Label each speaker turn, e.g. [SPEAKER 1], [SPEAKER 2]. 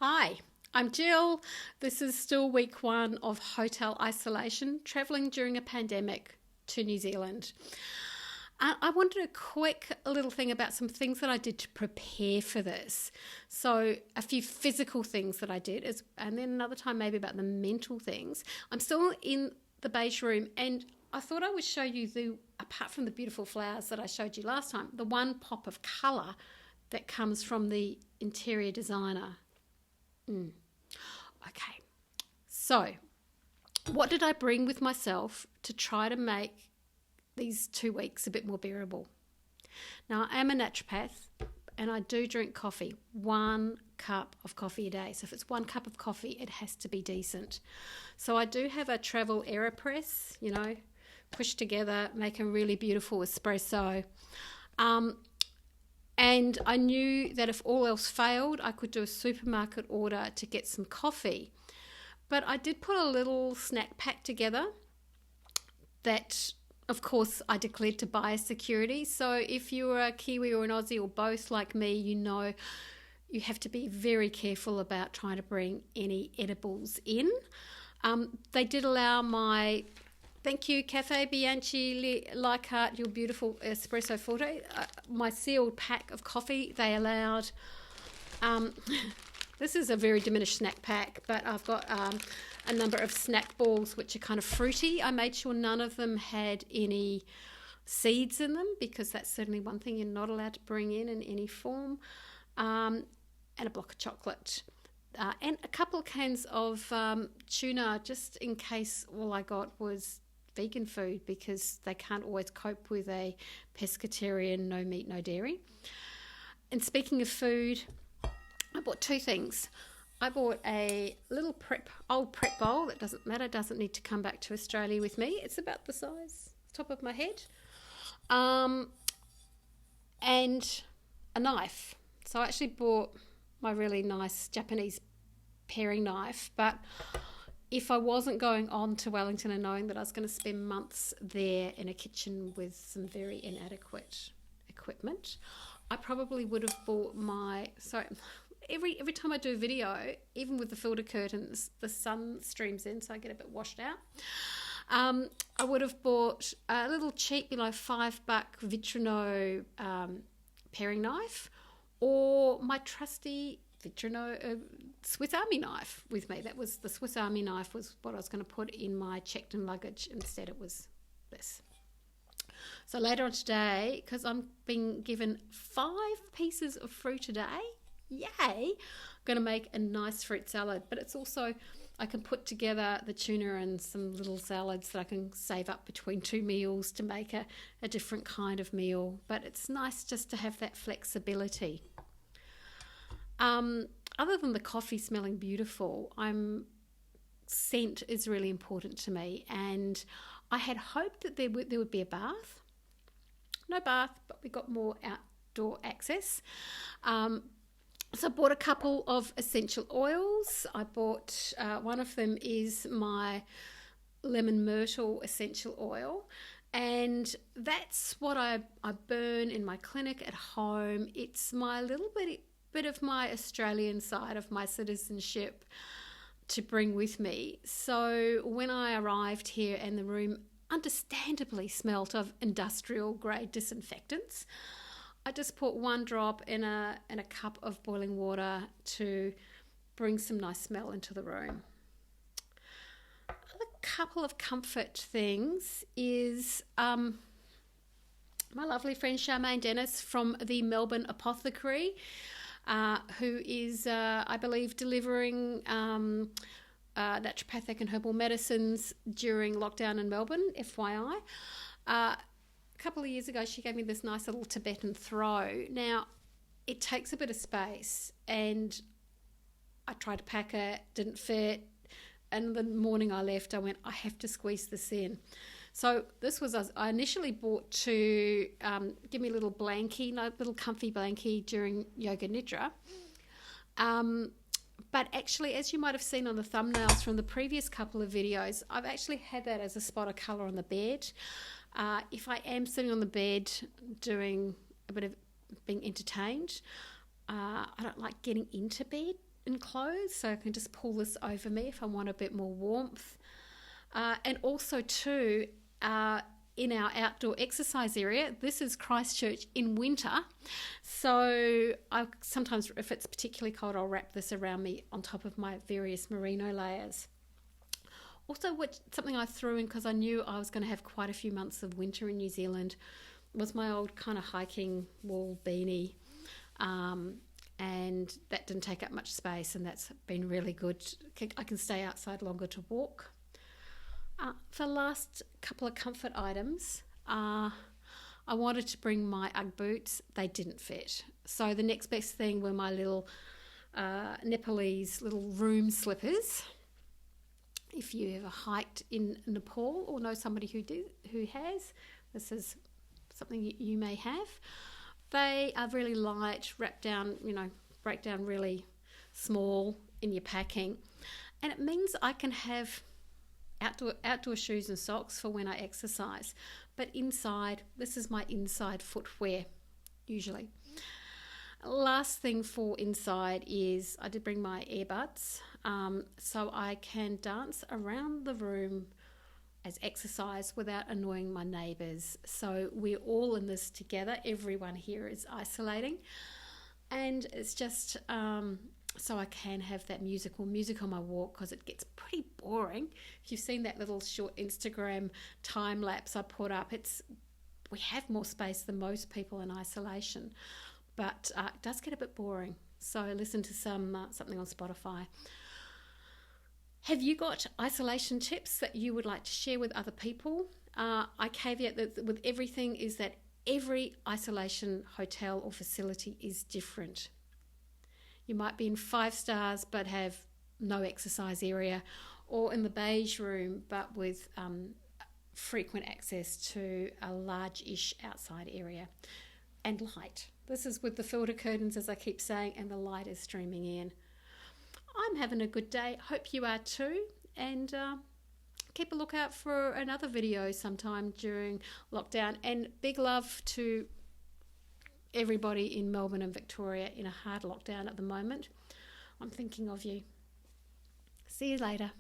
[SPEAKER 1] Hi, I'm Jill. This is still week one of hotel isolation, travelling during a pandemic to New Zealand. I wanted a quick little thing about some things that I did to prepare for this. So, a few physical things that I did, and then another time maybe about the mental things. I'm still in the beige room, and I thought I would show you apart from the beautiful flowers that I showed you last time, the one pop of colour that comes from the interior designer. Okay, so what did I bring with myself to try to make these 2 weeks a bit more bearable? Now, I am a naturopath and I do drink coffee, 1 cup of coffee a day. So if it's 1 cup of coffee, it has to be decent. So I do have a travel AeroPress, push together, make a really beautiful espresso. And I knew that if all else failed, I could do a supermarket order to get some coffee. But I did put a little snack pack together that, of course, I declared to biosecurity. So if you're a Kiwi or an Aussie or both like me, you have to be very careful about trying to bring any edibles in. They did allow thank you, Cafe Bianchi Leichhardt, your beautiful espresso forte. My sealed pack of coffee, they allowed. This is a very diminished snack pack, but I've got a number of snack balls which are kind of fruity. I made sure none of them had any seeds in them because that's certainly one thing you're not allowed to bring in any form. And a block of chocolate. And a couple of cans of tuna just in case all I got was vegan food because they can't always cope with a pescatarian, no meat, no dairy. And speaking of food, I bought 2 things. I bought a little old prep bowl that doesn't matter, doesn't need to come back to Australia with me. It's about the size, top of my head. And a knife. So I actually bought my really nice Japanese paring knife, but if I wasn't going on to Wellington and knowing that I was going to spend months there in a kitchen with some very inadequate equipment, I probably would have bought every time I do a video, even with the filter curtains, the sun streams in, so I get a bit washed out. I would have bought a little cheap, $5 Vitrino paring knife, or my trusty Vitrino Swiss Army knife with me. That was the Swiss Army knife was what I was going to put in my checked-in luggage. Instead, it was this. So later on today, because I'm being given 5 pieces of fruit a day, yay, I'm going to make a nice fruit salad. But it's also, I can put together the tuna and some little salads that I can save up between 2 meals to make a different kind of meal. But it's nice just to have that flexibility. Other than the coffee smelling beautiful, scent is really important to me, and I had hoped that there would be a bath. No bath, but we got more outdoor access. So I bought a couple of essential oils. I bought one of them is my lemon myrtle essential oil, and that's what I burn in my clinic at home. It's my little bit of my Australian side of my citizenship to bring with me. So when I arrived here and the room understandably smelt of industrial grade disinfectants, I just put 1 drop in a cup of boiling water to bring some nice smell into the room. A couple of comfort things is my lovely friend Charmaine Dennis from the Melbourne Apothecary, who is, I believe, delivering naturopathic and herbal medicines during lockdown in Melbourne, FYI. A couple of years ago, she gave me this nice little Tibetan throw. Now, it takes a bit of space, and I tried to pack it, didn't fit, and the morning I left, I went, I have to squeeze this in. So this was, I initially bought to give me a little blankie, little comfy blankie during Yoga Nidra. But actually, as you might have seen on the thumbnails from the previous couple of videos, I've actually had that as a spot of colour on the bed. If I am sitting on the bed doing a bit of being entertained, I don't like getting into bed in clothes, so I can just pull this over me if I want a bit more warmth. And also too, in our outdoor exercise area, this is Christchurch in winter, so I sometimes, if it's particularly cold, I'll wrap this around me on top of my various merino layers. Also, something I threw in because I knew I was going to have quite a few months of winter in New Zealand was my old kind of hiking wool beanie, and that didn't take up much space, and that's been really good. I can stay outside longer to walk. For the last couple of comfort items, I wanted to bring my Ugg boots. They didn't fit. So the next best thing were my little Nepalese little room slippers. If you ever hiked in Nepal or know somebody who has, this is something you may have. They are really light, break down really small in your packing. And it means I can have outdoor shoes and socks for when I exercise. But inside, this is my inside footwear, usually. Last thing for inside is I did bring my earbuds, so I can dance around the room as exercise without annoying my neighbours. So we're all in this together. Everyone here is isolating, and it's just so I can have that music on my walk, because it gets pretty boring. If you've seen that little short Instagram time lapse I put up, we have more space than most people in isolation, but it does get a bit boring. So listen to something on Spotify. Have you got isolation tips that you would like to share with other people? I caveat that with everything is that every isolation hotel or facility is different. You might be in 5 stars but have no exercise area, or in the beige room but with frequent access to a large-ish outside area. And light. This is with the filter curtains, as I keep saying, and the light is streaming in. I'm having a good day. Hope you are too. And keep a lookout for another video sometime during lockdown. And big love to everybody in Melbourne and Victoria in a hard lockdown at the moment. I'm thinking of you. See you later.